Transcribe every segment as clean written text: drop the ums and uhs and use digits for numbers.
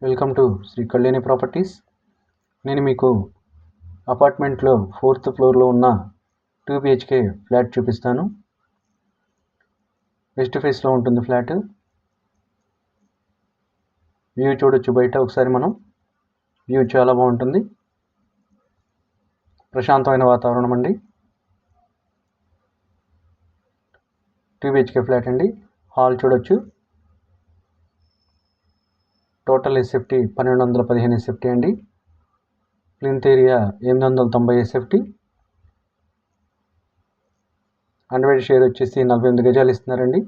Welcome to Shri Kalyani properties. నేను మీకు అపార్ట్మెంట్లో 4th ఫ్లోర్లో ఉన్న 2 BHK ఫ్లాట్ చూపిస్తాను. వెస్ట్ ఫేస్లో ఉంటుంది ఫ్లాట్. వ్యూ చూడొచ్చు బయట. ఒకసారి మనం వ్యూ చాలా బాగుంటుంది. ప్రశాంతమైన వాతావరణం అండి. 2 BHK ఫ్లాట్ అండి. హాల్ చూడొచ్చు. టోటల్ ఎస్ఎఫ్టీ 1215 ఎస్ఎఫ్టీ అండి. Plinth area 890 SFT. Undivided share వచ్చేసి 48 గజాలు ఇస్తున్నారండి.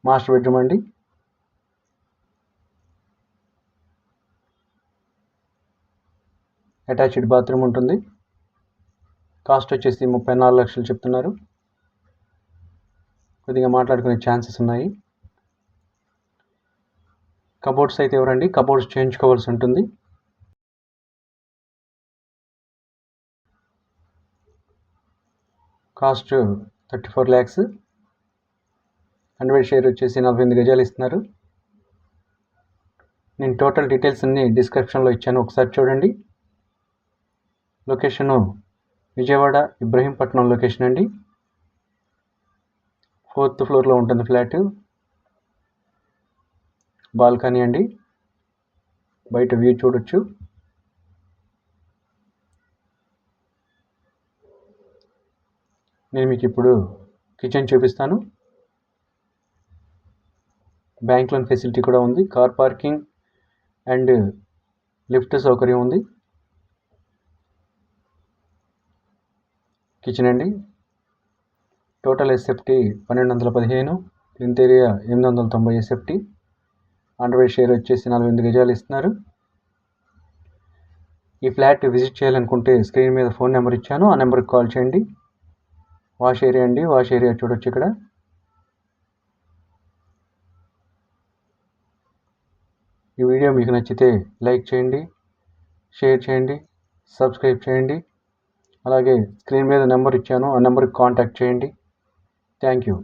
మాస్టర్ బెడ్రూమ్ అండి. అటాచ్డ్ బాత్రూమ్ ఉంటుంది. కాస్ట్ వచ్చేసి 34 లక్షలు చెప్తున్నారు. కొద్దిగా మాట్లాడుకునే ఛాన్సెస్ ఉన్నాయి. కబోర్డ్స్ అయితే ఎవరండి, కబోర్డ్స్ చేయించుకోవాల్సి ఉంటుంది. Cost 34 lakhs. అండర్వేడ్ షేర్ వచ్చేసి 48 గజాలు ఇస్తున్నారు. నేను టోటల్ డీటెయిల్స్ అన్ని డిస్క్రిప్షన్లో ఇచ్చాను, ఒకసారి చూడండి. లొకేషను విజయవాడ ఇబ్రహీంపట్నం లొకేషన్ అండి. 4th ఫ్లోర్లో ఉంటుంది ఫ్లాట్. బాల్కనీ అండి. బయట వ్యూ చూడొచ్చు. నేను మీకు ఇప్పుడు కిచెన్ చూపిస్తాను. బ్యాంక్ లోన్ ఫెసిలిటీ కూడా ఉంది. కార్ పార్కింగ్ అండ్ లిఫ్ట్ సౌకర్యం ఉంది. కిచెన్ అండి. Total SFT 1215. Plinth area 890 SFT. Undivided share వచ్చేసి 48 గజాలు ఇస్తున్నారు. ఈ ఫ్లాట్ విజిట్ చేయాలనుకుంటే స్క్రీన్ మీద ఫోన్ నెంబర్ ఇచ్చాను, ఆ నెంబర్కి కాల్ చేయండి. వాష్ ఏరియా అండి. వాష్ ఏరియా చూడొచ్చు ఇక్కడ. ఈ వీడియో మీకు నచ్చితే లైక్ చేయండి, షేర్ చేయండి, సబ్స్క్రైబ్ చేయండి. అలాగే స్క్రీన్ మీద నెంబర్ ఇచ్చాను, ఆ నెంబర్కి కాంటాక్ట్ చేయండి. Thank you.